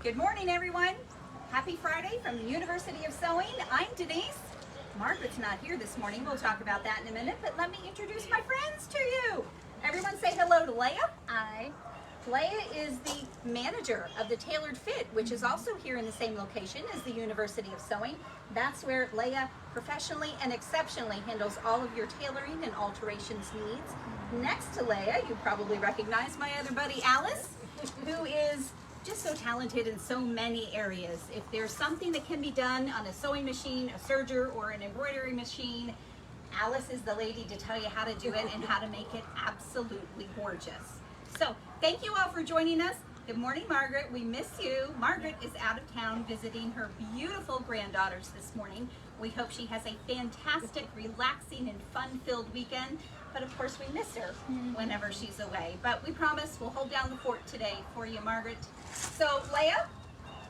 Good morning, everyone. Happy Friday from the University of Sewing. I'm Denise. Margaret's not here this morning. We'll talk about that in a minute, but let me introduce my friends to you. Everyone say hello to Leah. Hi. Leah is the manager of the Tailored Fit, which is also here in the same location as the University of Sewing. That's where Leah professionally and exceptionally handles all of your tailoring and alterations needs. Next to Leah, you probably recognize my other buddy Alice, who is just so talented in so many areas. If there's something that can be done on a sewing machine, a serger, or an embroidery machine, Alice is the lady to tell you how to do it and how to make it absolutely gorgeous. So thank you all for joining us. Good morning, Margaret. We miss you. Margaret is out of town visiting her beautiful granddaughters this morning. We hope she has a fantastic, relaxing, and fun-filled weekend. But of course, we miss her whenever she's away. But we promise we'll hold down the fort today for you, Margaret. So, Leah,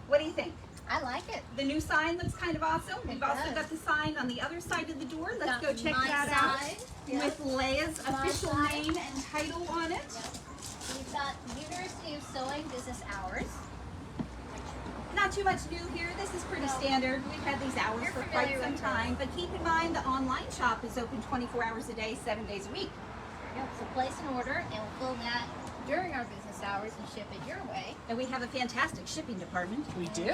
what do you think? I like it. The new sign looks kind of awesome. We've also got the sign on the other side of the door. Let's go check that out with Leah's official name and title on it. We've got University of Sewing Business Hours. Not too much new here. This is pretty standard. We've had these hours for quite some time. But keep in mind, the online shop is open 24 hours a day, 7 days a week. Yep. So place an order and we'll fill that during our business hours and ship it your way. And we have a fantastic shipping department. We do.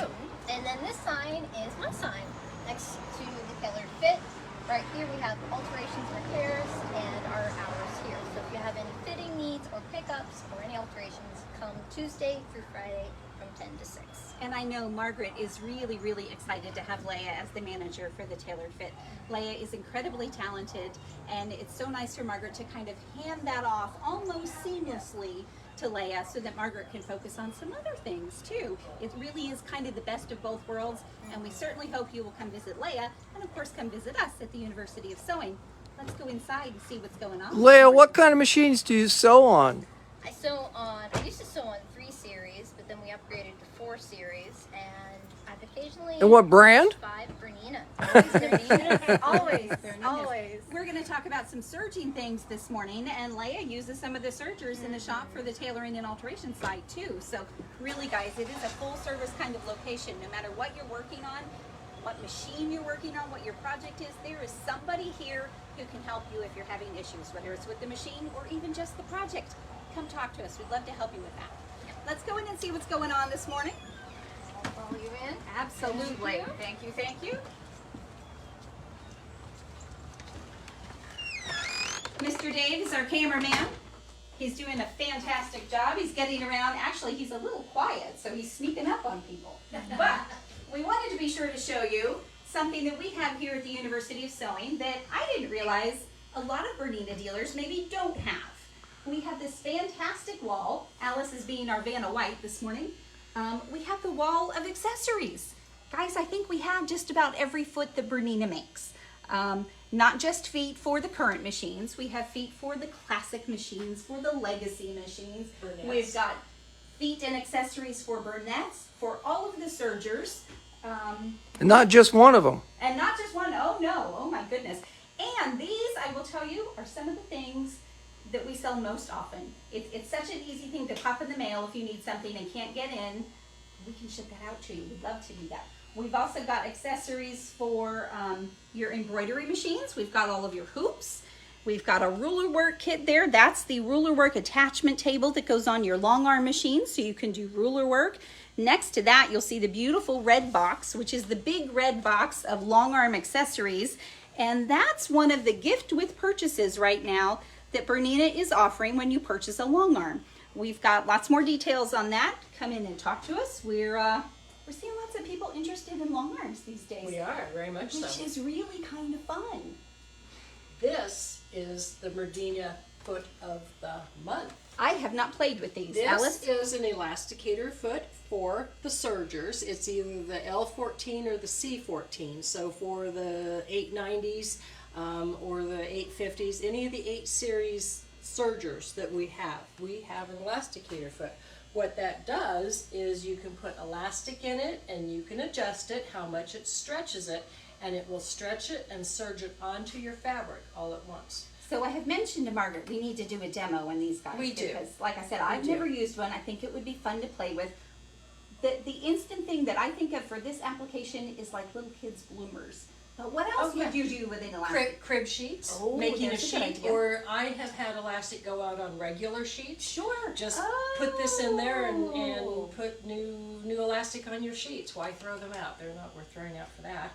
And then this sign is my sign next to the Tailored Fit. Right here we have alterations, repairs, and our hours here. So if you have any fitting needs or pickups or any alterations, come Tuesday through Friday from 10 to 6. And I know Margaret is really, really excited to have Leah as the manager for the Tailored Fit. Leah is incredibly talented, and it's so nice for Margaret to kind of hand that off almost seamlessly to Leah so that Margaret can focus on some other things too. It really is kind of the best of both worlds, and we certainly hope you will come visit Leah, and of course come visit us at the University of Sewing. Let's go inside and see what's going on. Leah, what kind of machines do you sew on? I used to sew on 3 series, but then we upgraded to 4 series, and I've occasionally And what brand? 5 Bernina. Always, always. We're going to talk about some serging things this morning, and Leah uses some of the sergers in the shop for the tailoring and alteration side too. So really, guys, it is a full service kind of location. No matter what you're working on, what machine you're working on, what your project is, there is somebody here who can help you if you're having issues, whether it's with the machine or even just the project. Come talk to us. We'd love to help you with that. Let's go in and see what's going on this morning. I'll follow you in. Absolutely. Thank you, thank you. Mr. Dave is our cameraman. He's doing a fantastic job. He's getting around. Actually, he's a little quiet, so he's sneaking up on people. But we wanted to be sure to show you something that we have here at the University of Sewing that I didn't realize a lot of Bernina dealers maybe don't have. We have this fantastic wall. Alice is being our Vanna White this morning. We have the wall of accessories. Guys, I think we have just about every foot that Bernina makes. Not just feet for the current machines. We have feet for the classic machines, for the legacy machines. Bernettes. We've got feet and accessories for Bernettes, for all of the sergers. And not just one of them. And not just one. Oh no, oh my goodness. And these, I will tell you, are some of the things that we sell most often. It's such an easy thing to pop in the mail if you need something and can't get in. We can ship that out to you. We'd love to do that. We've also got accessories for your embroidery machines. We've got all of your hoops. We've got a ruler work kit there. That's the ruler work attachment table that goes on your long arm machine, so you can do ruler work. Next to that, you'll see the beautiful red box, which is the big red box of long arm accessories. And that's one of the gift with purchases right now that Bernina is offering when you purchase a long arm. We've got lots more details on that. Come in and talk to us. We're seeing lots of people interested in long arms these days. We are, very much so. Which is really kind of fun. This is the Bernina foot of the month. I have not played with these. This Alice? is an elasticator foot for the sergers. It's either the L14 or the C14. So for the 890s or the 850s, any of the 8 series sergers that we have an elasticator foot. What that does is you can put elastic in it and you can adjust it, how much it stretches it, and it will stretch it and serge it onto your fabric all at once. So I have mentioned to Margaret we need to do a demo on these guys. We do. Because like I said, I've never used one. I think it would be fun to play with. the instant thing that I think of for this application is like little kids' bloomers. But what else would you do with an elastic? Crib sheets, Oh, making a there's a good sheet, idea. or I have had elastic go out on regular sheets. Sure. Just put this in there and Oh. put new elastic on your sheets. Why throw them out? They're not worth throwing out for that.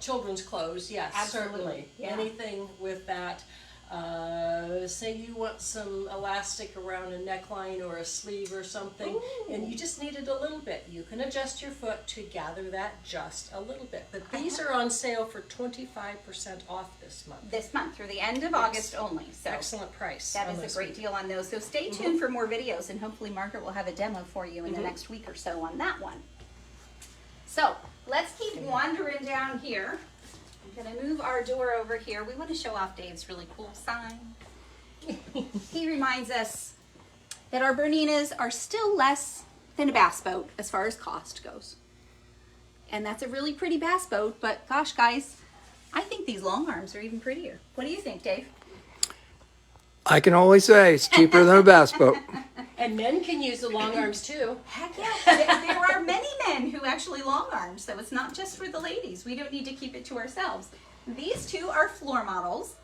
Children's clothes, yes, Absolutely, certainly. yeah. Anything with that. Say you want some elastic around a neckline or a sleeve or something, and you just need it a little bit. You can adjust your foot to gather that just a little bit. But these are on sale for 25% off this month. This month through the end of August only. So Excellent price. that on is this a great one. deal on those. So stay tuned for more videos, and hopefully Margaret will have a demo for you in the next week or so on that one. So let's keep wandering down here. I'm gonna move our door over here. We want to show off Dave's really cool sign. He reminds us that our Berninas are still less than a bass boat as far as cost goes. And that's a really pretty bass boat, but gosh guys, I think these long arms are even prettier. What do you think, Dave? I can only say it's cheaper than a bass boat. And men can use the long arms too. Heck yeah, there are many men who actually long arm, so it's not just for the ladies. We don't need to keep it to ourselves. These two are floor models,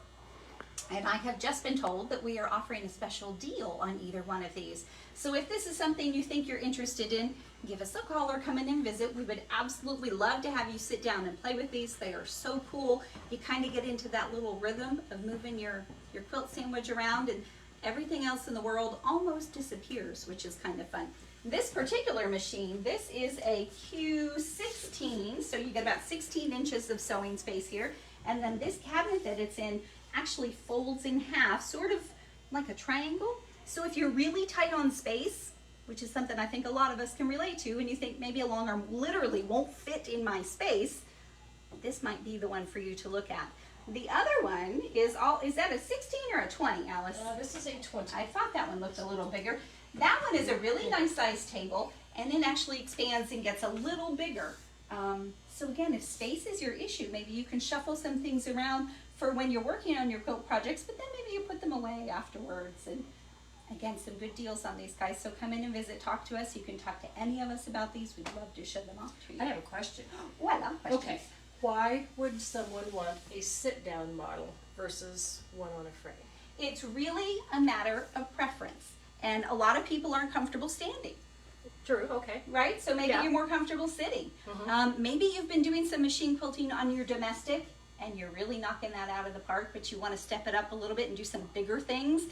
and I have just been told that we are offering a special deal on either one of these. So if this is something you think you're interested in, give us a call or come in and visit. We would absolutely love to have you sit down and play with these. They are so cool. You kind of get into that little rhythm of moving your quilt sandwich around, and everything else in the world almost disappears, which is kind of fun. This particular machine, this is a Q16, so you get about 16 inches of sewing space here. And then this cabinet that it's in actually folds in half, sort of like a triangle. So if you're really tight on space, which is something I think a lot of us can relate to, and you think maybe a long arm literally won't fit in my space, this might be the one for you to look at. The other one is that a 16 or a 20, Alice? This is a 20. I thought that one looked a little bigger. That one is a really nice sized table, and then actually expands and gets a little bigger. So again, if space is your issue, maybe you can shuffle some things around for when you're working on your quilt projects, but then maybe you put them away afterwards. And again, some good deals on these guys. So come in and visit, talk to us. You can talk to any of us about these. We'd love to show them off to you. I have a question. Oh, I love questions. Okay, why would someone want a sit-down model versus one on a frame? It's really a matter of preference. And a lot of people aren't comfortable standing. True, okay. Right? So maybe Yeah. you're more comfortable sitting. Maybe you've been doing some machine quilting on your domestic and you're really knocking that out of the park, but you want to step it up a little bit and do some bigger things.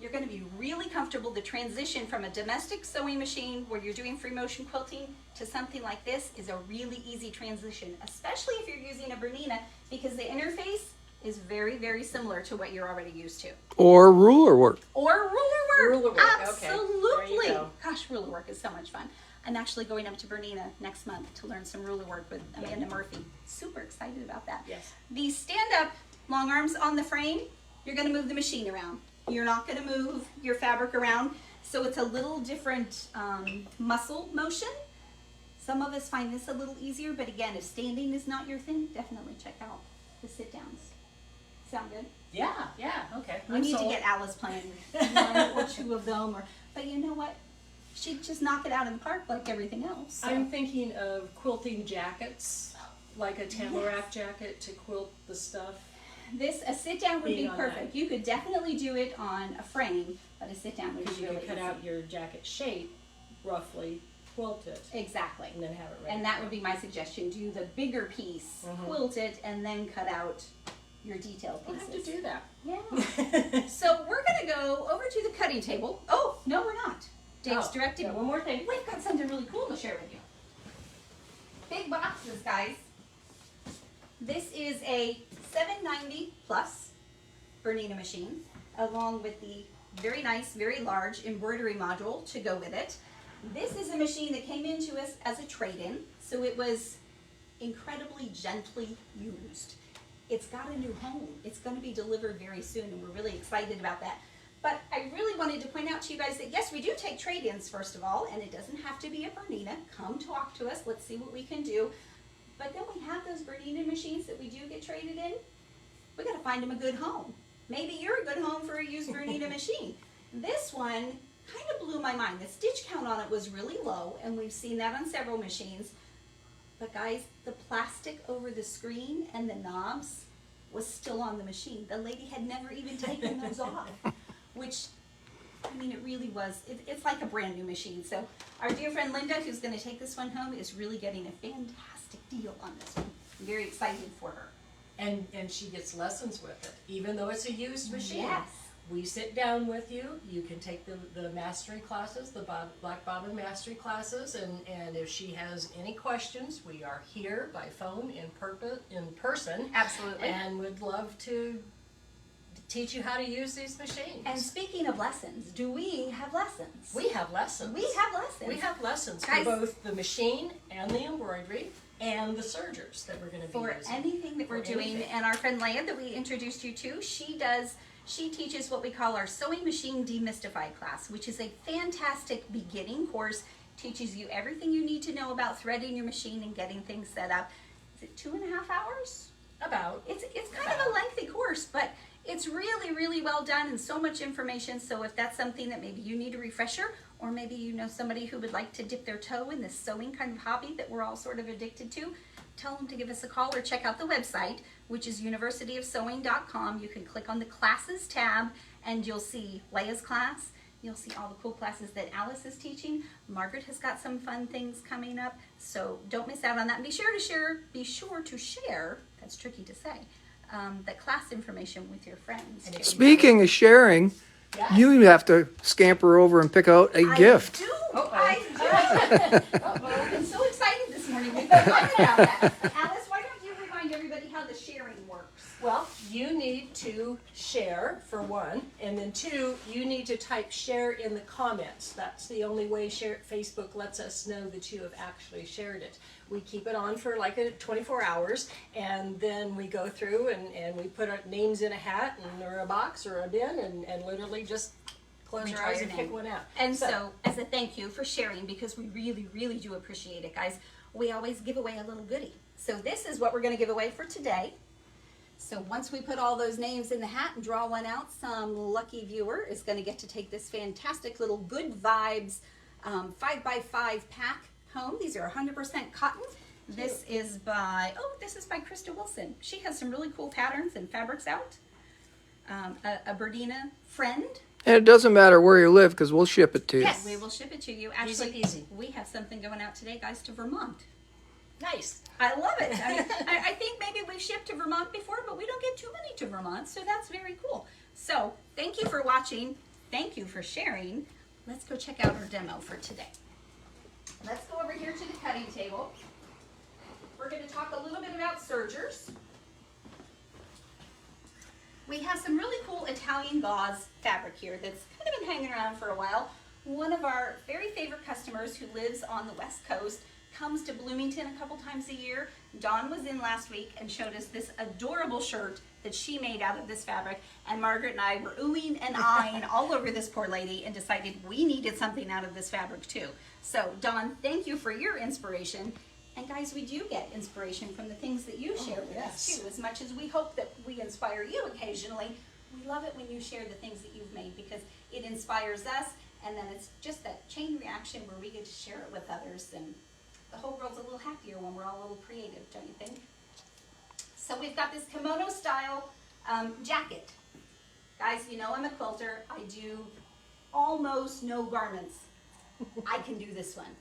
You're going to be really comfortable. The transition from a domestic sewing machine where you're doing free motion quilting to something like this is a really easy transition, especially if you're using a Bernina, because the interface is very, very similar to what you're already used to. Or ruler work. Or ruler work. Ruler work, okay. Absolutely. There you go. Gosh, ruler work is so much fun. I'm actually going up to Bernina next month to learn some ruler work with Amanda Murphy. Super excited about that. Yes. These stand-up long arms on the frame, you're going to move the machine around. You're not going to move your fabric around, so it's a little different muscle motion. Some of us find this a little easier, but again, if standing is not your thing, definitely check out the sit-downs. Sound good? Yeah, okay. We need to get Alice playing one or two of them, but you know what? She'd just knock it out of the park like everything else. So. I'm thinking of quilting jackets, like a tamarack jacket to quilt the stuff. A sit down would be Being on perfect. that. You could definitely do it on a frame, but a sit down would be Because you really can cut easy. out your jacket shape, roughly, quilt it, Exactly. and then have it ready. And that would be my suggestion. Do the bigger piece, quilt it, and then cut out your detailed I'll pieces. have to do that. Yeah. So we're going to go over to the cutting table. Oh, no, we're not. Dave's Oh, directing yeah, me. one more thing. We've got something really cool to share with you. Big boxes, guys. This is a 790 plus Bernina machine, along with the very nice, very large embroidery module to go with it. This is a machine that came into us as a trade-in, so it was incredibly gently used. It's got a new home. It's going to be delivered very soon, and we're really excited about that. But I really wanted to point out to you guys that yes, we do take trade-ins first of all, and it doesn't have to be a Bernina. Come talk to us. Let's see what we can do. But then we have those Bernina machines that we do get traded in. We got to find them a good home. Maybe you're a good home for a used Bernina machine. This one kind of blew my mind. The stitch count on it was really low, and we've seen that on several machines. But guys, the plastic over the screen and the knobs was still on the machine. The lady had never even taken those off, which, I mean, it really was, it's like a brand new machine. So our dear friend Linda, who's going to take this one home, is really getting a fantastic deal on this one. I'm very excited for her. And she gets lessons with it, even though it's a used machine. Yes. We sit down with you. You can take the mastery classes, the Black Bobbin mastery classes, and if she has any questions, we are here by phone in person. Absolutely. And would love to teach you how to use these machines. And speaking of lessons, do we have lessons? We have lessons. We have lessons. We have lessons Guys, for both the machine and the embroidery and the sergers that we're going to be for using. anything that we're doing. anything. And our friend Leia that we introduced you to, she teaches what we call our sewing machine demystified class, which is a fantastic beginning course. Teaches you everything you need to know about threading your machine and getting things set up. Is it 2.5 hours? About. It's kind of a lengthy course, but it's really, really well done and so much information. So if that's something that maybe you need a refresher, or maybe you know somebody who would like to dip their toe in this sewing kind of hobby that we're all sort of addicted to, tell them to give us a call or check out the website, which is universityofsewing.com. You can click on the classes tab and you'll see Leia's class. You'll see all the cool classes that Alice is teaching. Margaret has got some fun things coming up, so don't miss out on that. And be sure to share, that's tricky to say, the class information with your friends. too. Speaking of sharing, Yes. you have to scamper over and pick out a gift. I do. I've been so excited this morning. We've been talking about that. Alice, why don't you remind everybody how the sharing works? Well, you need to share, for one, and then two, you need to type share in the comments. That's the only way Facebook lets us know that you have actually shared it. We keep it on for like 24 hours, and then we go through and we put our names in a hat or a box or a bin and literally just close We our try eyes your and name. pick one out. And so, as a thank you for sharing, because we really, really do appreciate it, guys, we always give away a little goodie. So this is what we're going to give away for today. So once we put all those names in the hat and draw one out, some lucky viewer is going to get to take this fantastic little Good Vibes 5x5 pack home. These are 100% cotton. This is by Krista Wilson. She has some really cool patterns and fabrics out. A Bernina friend. And it doesn't matter where you live because we'll ship it to you. Yes, we will ship it to you. Actually, Easy peasy. we have something going out today, guys, to Vermont. Nice. I love it. I think maybe we've shipped to Vermont before, but we don't get too many to Vermont, so that's very cool. So thank you for watching. Thank you for sharing. Let's go check out our demo for today. Let's go over here to the cutting table. We're going to talk a little bit about sergers. We have some really cool Italian gauze fabric here that's kind of been hanging around for a while. One of our very favorite customers who lives on the West Coast comes to Bloomington a couple times a year. Dawn was in last week and showed us this adorable shirt that she made out of this fabric, and Margaret and I were oohing and eyeing all over this poor lady and decided we needed something out of this fabric too. So Dawn, thank you for your inspiration. And guys, we do get inspiration from the things that you share with us too. As much as we hope that we inspire you occasionally, we love it when you share the things that you've made because it inspires us, and then it's just that chain reaction where we get to share it with others, and the whole world's a little happier when we're all a little creative, don't you think? So we've got this kimono style jacket. Guys, you know I'm a quilter. I do almost no garments. I can do this one.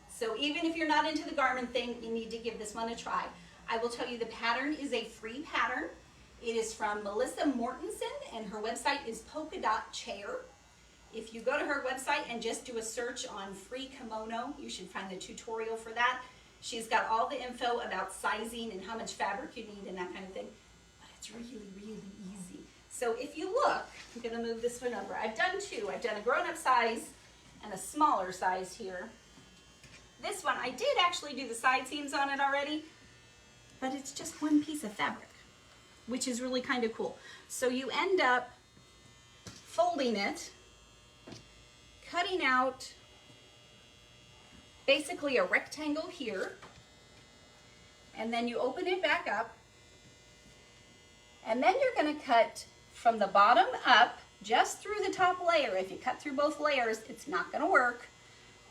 So even if you're not into the garment thing, you need to give this one a try. I will tell you the pattern is a free pattern. It is from Melissa Mortensen, and her website is Polka Dot Chair. If you go to her website and just do a search on free kimono, you should find the tutorial for that. She's got all the info about sizing and how much fabric you need and that kind of thing. But it's really, really easy. So if you look, I'm going to move this one over. I've done two. I've done a grown-up size and a smaller size here. This one, I did actually do the side seams on it already, but it's just one piece of fabric, which is really kind of cool. So you end up folding it, cutting out basically a rectangle here, and then you open it back up, and then you're going to cut from the bottom up just through the top layer. If you cut through both layers, it's not going to work.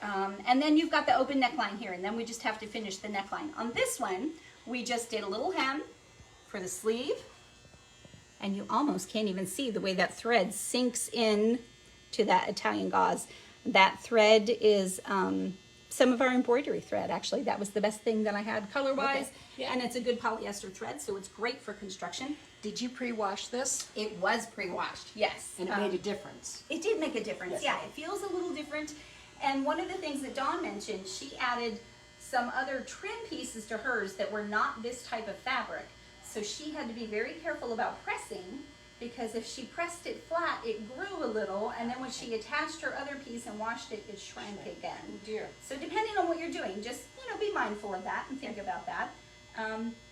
And then you've got the open neckline here, and then we just have to finish the neckline. On this one, we just did a little hem for the sleeve, and you almost can't even see the way that thread sinks in to that Italian gauze. That thread is some of our embroidery thread, actually. That was the best thing that I had color-wise, Okay. Yeah. and it's a good polyester thread, so it's great for construction. Did you pre-wash this? It was pre-washed, yes. And it made a difference. It did make a difference, Yes. yeah. It feels a little different. And one of the things that Dawn mentioned, she added some other trim pieces to hers that were not this type of fabric. So she had to be very careful about pressing, because if she pressed it flat, it grew a little, and then when she attached her other piece and washed it, it shrank again. Oh dear. So depending on what you're doing, just, be mindful of that and think about that.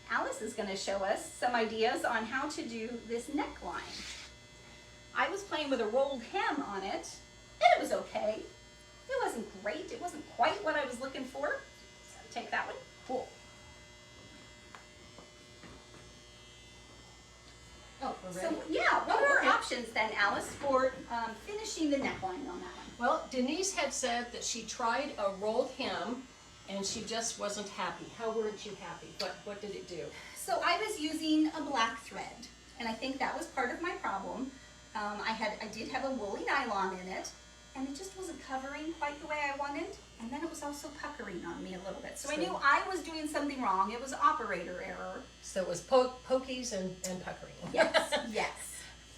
Alice is going to show us some ideas on how to do this neckline. I was playing with a rolled hem on it, and it was okay. It wasn't great. It wasn't quite what I was looking for. So take that one. Cool. Oh, we're So ready? yeah, what are okay. our options then, Alice, for finishing the neckline on that one? Well, Denise had said that she tried a rolled hem and she just wasn't happy. How weren't you happy? What did it do? So I was using a black thread, and I think that was part of my problem. I did have a woolly nylon in it, and it just wasn't covering quite the way I wanted, and then it was also puckering on me a little bit. So I knew I was doing something wrong. It was operator error. So it was pokies and puckering. Yes, yes.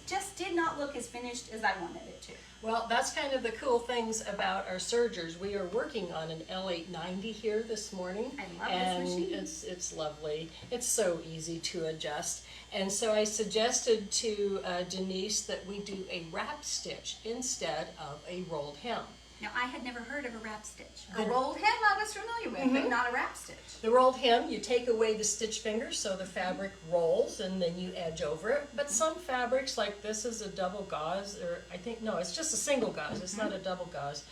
Just did not look as finished as I wanted it to. Well, that's kind of the cool things about our sergers. We are working on an L890 here this morning. I love this machine. And it's lovely. It's so easy to adjust. And so I suggested to Denise that we do a wrap stitch instead of a rolled hem. Now, I had never heard of a wrap stitch. A rolled hem I was familiar with, but not a wrap stitch. The rolled hem, you take away the stitch fingers so the fabric rolls and then you edge over it. But some fabrics, like this is a double gauze, or I think, no, it's just a single gauze. It's not a double gauze.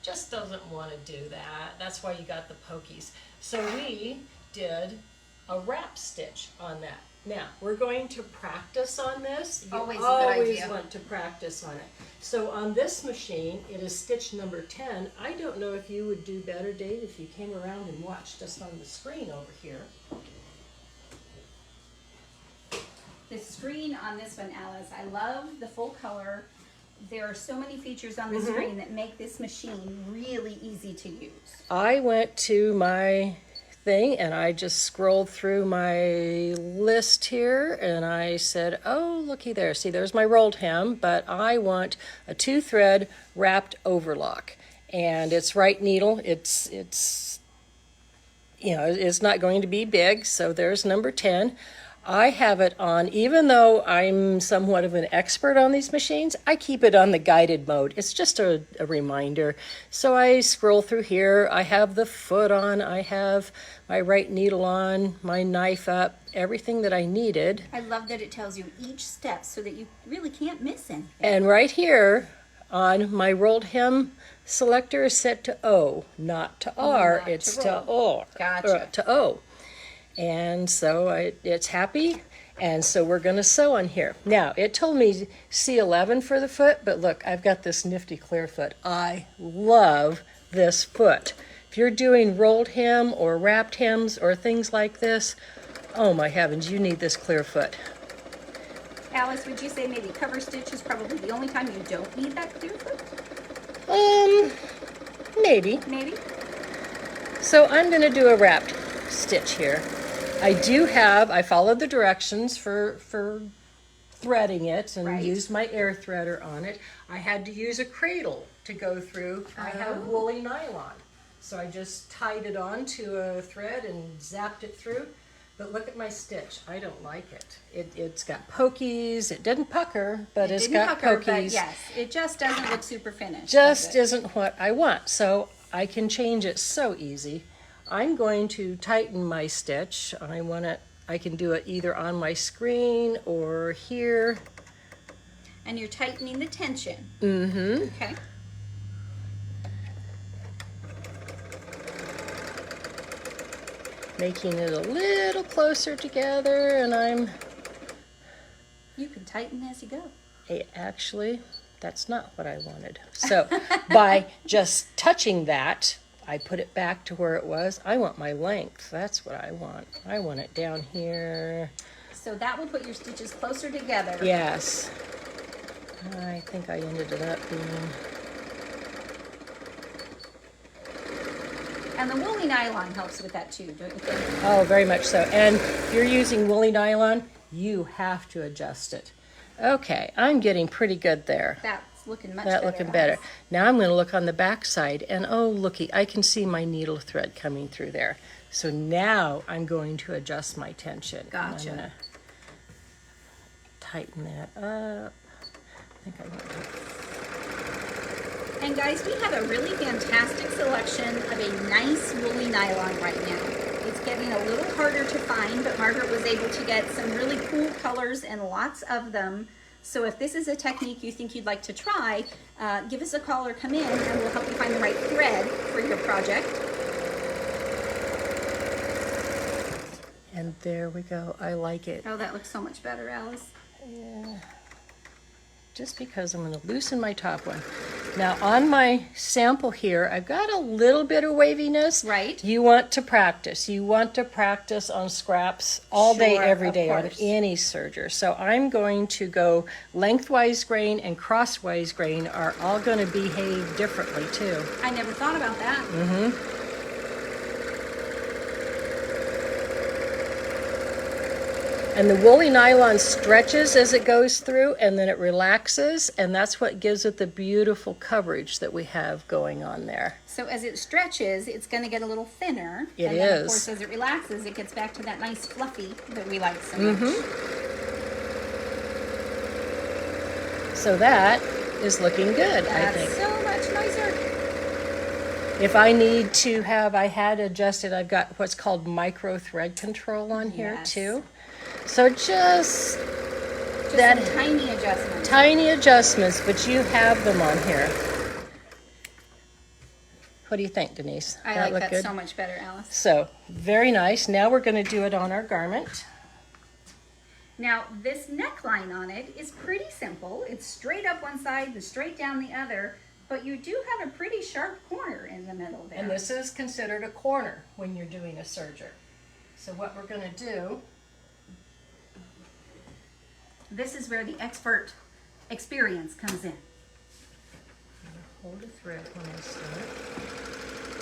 Just doesn't want to do that. That's why you got the pokies. So we did a wrap stitch on that. Now, we're going to practice on this. You Always a good always idea. want to practice on it. So on this machine, it is stitch number 10. I don't know if you would do better, Dave, if you came around and watched us on the screen over here. The screen on this one, Alice, I love the full color. There are so many features on the screen that make this machine really easy to use. I went to my thing and I just scrolled through my list here and I said, oh, looky there. See, there's my rolled hem, but I want a 2-thread wrapped overlock. And it's right needle. It's not going to be big, so there's number 10. I have it on, even though I'm somewhat of an expert on these machines, I keep it on the guided mode. It's just a reminder. So I scroll through here. I have the foot on. I have my right needle on, my knife up, everything that I needed. I love that it tells you each step so that you really can't miss anything. And right here on my rolled hem selector is set to O, not to R. not to It's to roll. O. Gotcha. To O. And so it's happy, and so we're going to sew on here. Now, it told me C11 for the foot, but look, I've got this nifty clear foot. I love this foot. If you're doing rolled hem or wrapped hems or things like this, oh my heavens, you need this clear foot. Alice, would you say maybe cover stitch is probably the only time you don't need that clear foot? Maybe. Maybe? So I'm going to do a wrapped stitch here. I followed the directions for threading it and Right. used my air threader on it. I had to use a cradle to go through. I have woolly nylon. So I just tied it on to a thread and zapped it through. But look at my stitch. I don't like it. It's got pokies. It didn't pucker, but it's Didn't got pucker, pokies. but yes, it just doesn't look super finished. Just does it? isn't what I want. So I can change it so easy. I'm going to tighten my stitch. I can do it either on my screen or here. And you're tightening the tension. Mm-hmm. Okay. Making it a little closer together, and You can tighten as you go. actually, that's not what I wanted. So by just touching that, I put it back to where it was. I want my length. That's what I want. I want it down here. So that will put your stitches closer together. Yes. I think I ended it up being... And the woolly nylon helps with that too, don't you think? Oh, very much so. And if you're using woolly nylon, you have to adjust it. Okay, I'm getting pretty good there. That's looking much That better. looking better. Now I'm going to look on the back side, and oh, looky, I can see my needle thread coming through there. So now I'm going to adjust my tension. Gotcha. I'm going to tighten that up. I think I want to... And guys, we have a really fantastic selection of a nice woolly nylon right now. It's getting a little harder to find, but Margaret was able to get some really cool colors and lots of them. So if this is a technique you think you'd like to try, give us a call or come in and we'll help you find the right thread for your project. And there we go. I like it. Oh, that looks so much better, Alice. Yeah. Just because I'm going to loosen my top one. Now on my sample here, I've got a little bit of waviness. Right. You want to practice. You want to practice on scraps all day, Sure, every of day on course. any serger. So I'm going to go lengthwise grain and crosswise grain are all going to behave differently too. I never thought about that. Mm-hmm. And the woolly nylon stretches as it goes through, and then it relaxes, and that's what gives it the beautiful coverage that we have going on there. So as it stretches, it's going to get a little thinner. It and then, is. of course, as it relaxes, it gets back to that nice fluffy that we like so much. So that is looking good, I That's think. so much nicer. If I need to have, I had adjusted, I've got what's called micro thread control on here Yes. too. So just Just that some tiny adjustments. tiny adjustments, but you have them on here. What do you think, Denise? I like look that good? so much better, Alice. So, very nice. Now we're going to do it on our garment. Now, this neckline on it is pretty simple. It's straight up one side and straight down the other, but you do have a pretty sharp corner in the middle there. And this is considered a corner when you're doing a serger. So what we're going to do, This is where the expert experience comes in. hold the thread when I start.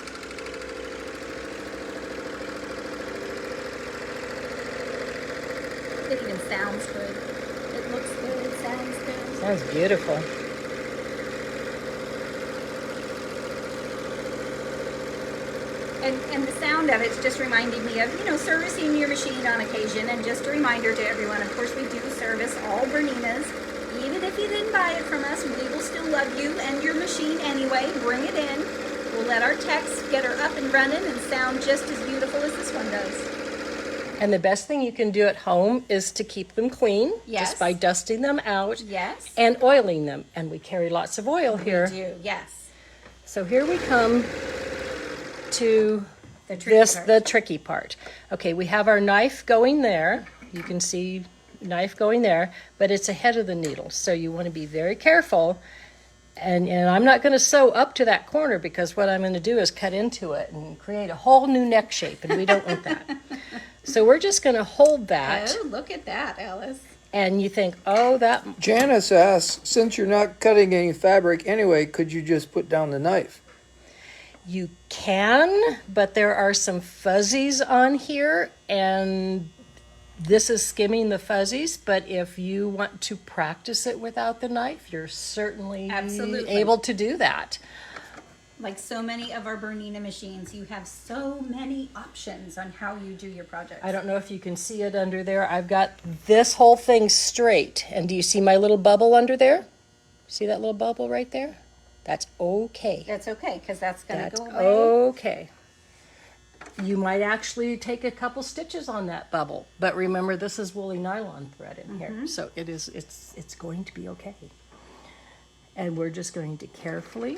It even sounds good. It looks good, it sounds good. Sounds beautiful. And the sound of it's just reminding me of, servicing your machine on occasion. And just a reminder to everyone, of course, we do service all Berninas. Even if you didn't buy it from us, we will still love you and your machine anyway. Bring it in. We'll let our techs get her up and running and sound just as beautiful as this one does. And the best thing you can do at home is to keep them clean. Yes. Just by dusting them out. Yes. And oiling them. And we carry lots of oil here. We do, yes. So here we come to The tricky part. the tricky part. Okay, we have our knife going there. You can see knife going there, but it's ahead of the needle. So you want to be very careful. And I'm not going to sew up to that corner because what I'm going to do is cut into it and create a whole new neck shape, and we don't want that. So we're just going to hold that. Oh, look at that, Alice. And you think, oh, that... Janice asks, since you're not cutting any fabric anyway, could you just put down the knife? You can, but there are some fuzzies on here, and this is skimming the fuzzies, but if you want to practice it without the knife, you're certainly Absolutely. able to do that. Like so many of our Bernina machines, you have so many options on how you do your projects. I don't know if you can see it under there. I've got this whole thing straight, and do you see my little bubble under there? See that little bubble right there? That's okay. That's okay, because that's going to That's go away. okay. You might actually take a couple stitches on that bubble, but remember this is woolly nylon thread in here, so it's going to be okay. And we're just going to carefully,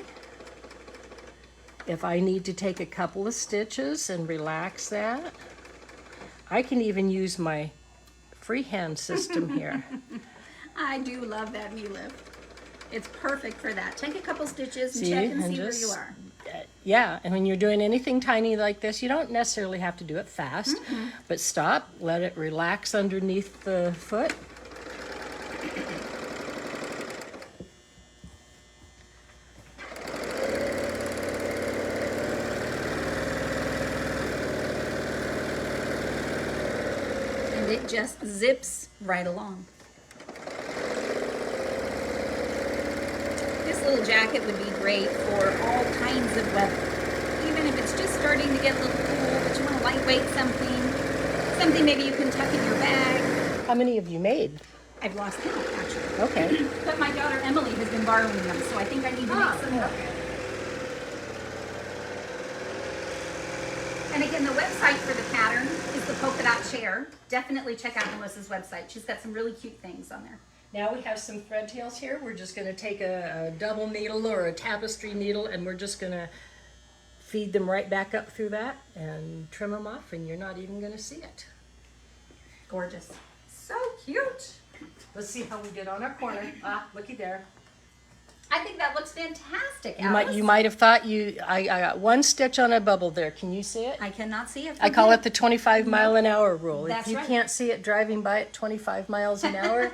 if I need to take a couple of stitches and relax that, I can even use my freehand system here. I do love that knee lift. It's perfect for that. Take a couple stitches and See, check and and see where just- you are. Yeah, and when you're doing anything tiny like this, you don't necessarily have to do it fast, but stop, let it relax underneath the foot. And it just zips right along. This little jacket would be great for all kinds of weather. Even if it's just starting to get a little cool, but you want to lightweight something maybe you can tuck in your bag. How many have you made? I've lost count, actually. Okay. But my daughter Emily has been borrowing them, so I think I need to make some more. And again, the website for the pattern is the polka dot chair. Definitely check out Melissa's website. She's got some really cute things on there. Now we have some thread tails here. We're just going to take a double needle or a tapestry needle, and we're just going to feed them right back up through that and trim them off, and you're not even going to see it. Gorgeous. So cute. Let's see how we did on our corner. Ah, looky there. I think that looks fantastic, You Alice. might have thought I got one stitch on a bubble there. Can you see it? I cannot see it. I call it the 25-mile-an-hour rule. That's if you right. can't see it driving by at 25 miles an hour,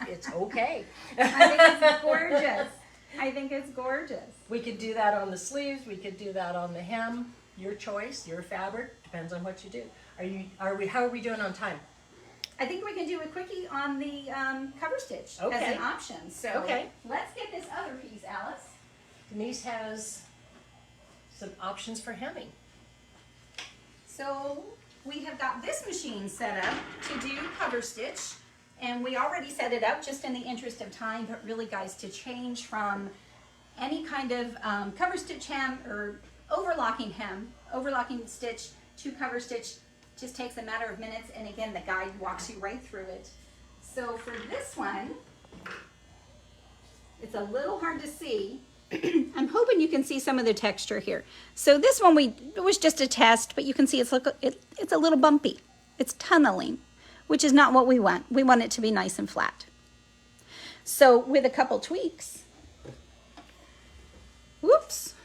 it's okay. I think it's gorgeous. I think it's gorgeous. We could do that on the sleeves. We could do that on the hem. Your choice, your fabric. Depends on what you do. How are we doing on time? I think we can do a quickie on the cover stitch Okay. as an option. So Okay. let's get this other piece, Alice. Denise has some options for hemming. So we have got this machine set up to do cover stitch, and we already set it up just in the interest of time, but really guys, to change from any kind of cover stitch hem or overlocking stitch to cover stitch just takes a matter of minutes, and again the guide walks you right through it. So for this one, it's a little hard to see. I'm hoping you can see some of the texture here. So this one it was just a test, but you can see it's a little bumpy. It's tunneling, which is not what we want. We want it to be nice and flat. So with a couple tweaks, whoops,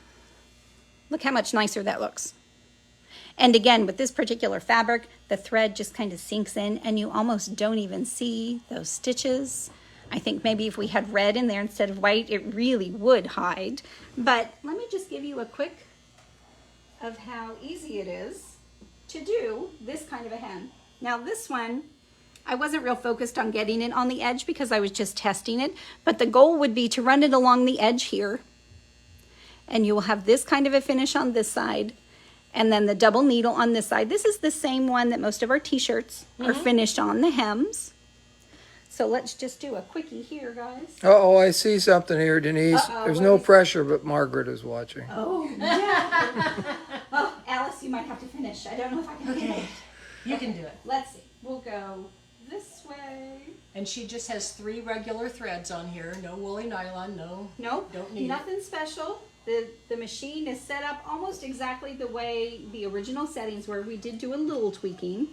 look how much nicer that looks. And again, with this particular fabric, the thread just kind of sinks in and you almost don't even see those stitches. I think maybe if we had red in there instead of white, it really would hide. But let me just give you a quick of how easy it is to do this kind of a hem. Now this one, I wasn't real focused on getting it on the edge because I was just testing it, but the goal would be to run it along the edge here. And you will have this kind of a finish on this side, and then the double needle on this side. This is the same one that most of our t-shirts are finished on, the hems. So let's just do a quickie here, guys. Uh-oh, I see something here, Denise. Uh-oh, There's what no is- pressure, but Margaret is watching. Oh, yeah. Oh, Alice, you might have to finish. I don't know if I can finish. You can do it. Let's see. We'll go this way. And she just has 3 regular threads on here. No woolly nylon, no. Nope, Don't need it. nothing special. The machine is set up almost exactly the way the original settings were. We did do a little tweaking.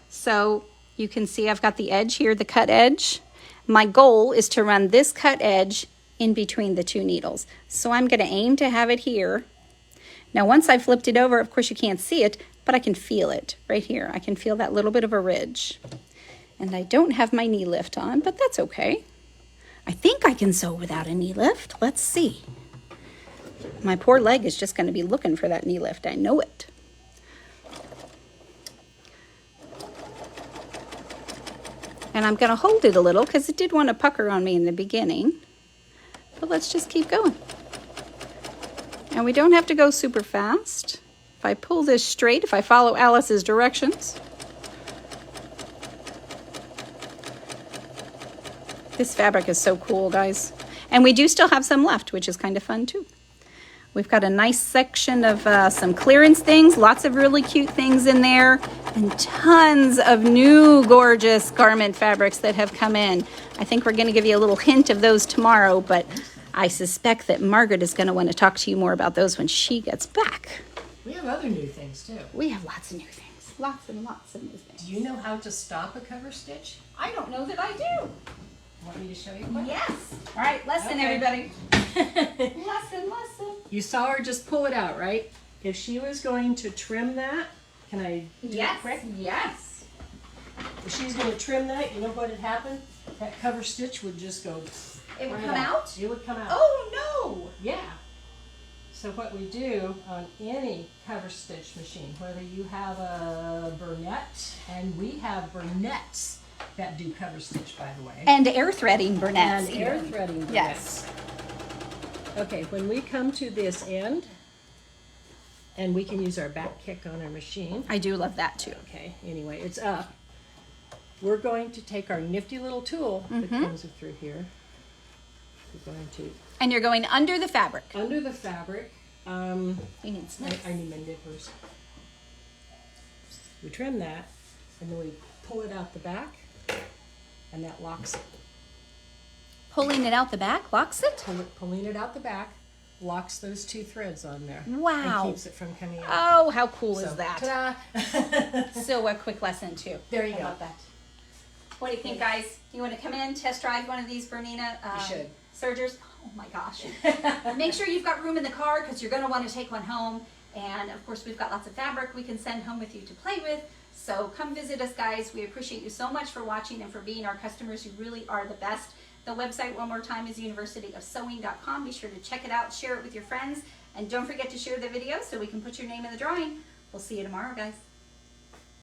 So you can see I've got the edge here, the cut edge. My goal is to run this cut edge in between the 2 needles. So I'm going to aim to have it here. Now once I flipped it over, of course you can't see it, but I can feel it right here. I can feel that little bit of a ridge. And I don't have my knee lift on, but that's okay. I think I can sew without a knee lift. Let's see. My poor leg is just going to be looking for that knee lift. I know it. And I'm going to hold it a little because it did want to pucker on me in the beginning. But let's just keep going. And we don't have to go super fast. If I pull this straight, if I follow Alice's directions. This fabric is so cool, guys. And we do still have some left, which is kind of fun too. We've got a nice section of some clearance things, lots of really cute things in there, and tons of new gorgeous garment fabrics that have come in. I think we're going to give you a little hint of those tomorrow, but I suspect that Margaret is going to want to talk to you more about those when she gets back. We have other new things too. We have lots of new things, lots and lots of new things. Do you know how to stop a cover stitch? I don't know that I do. Want me to show you quick? Yes. All right, lesson, Okay. everybody. Lesson. You saw her just pull it out, right? If she was going to trim that, can I do it Yes. quick? Yes. If she's going to trim that, you know what would happen? That cover stitch would just go. It would right come out? It would come out. Oh, Yeah. So what we do on any cover stitch machine, whether you have a Bernette, and we have Bernettes that do cover stitch, by the way. no. And air threading Bernettes. And air threading Bernettes. Yes. Okay, when we come to this end, and we can use our back kick on our machine. I do love that too. Okay, anyway, it's up. We're going to take our nifty little tool that comes through here. We're going to, And you're going under the fabric. under the fabric, You need snips. I need my nippers. We trim that, and then we pull it out the back, and that locks it. Pulling it out the back locks it. Pulling it out the back locks those two threads on there. Wow. And keeps it from coming out. Oh, how cool So, is that? ta-da. So a quick lesson too. There you I go. love that. What do you think, guys? You want to come in, test drive one of these Bernina should. sergers? Oh my gosh. Make sure you've got room in the car because you're going to want to take one home. And of course, we've got lots of fabric we can send home with you to play with. So come visit us, guys. We appreciate you so much for watching and for being our customers. You really are the best. The website, one more time, is universityofsewing.com. Be sure to check it out, share it with your friends, and don't forget to share the video so we can put your name in the drawing. We'll see you tomorrow, guys.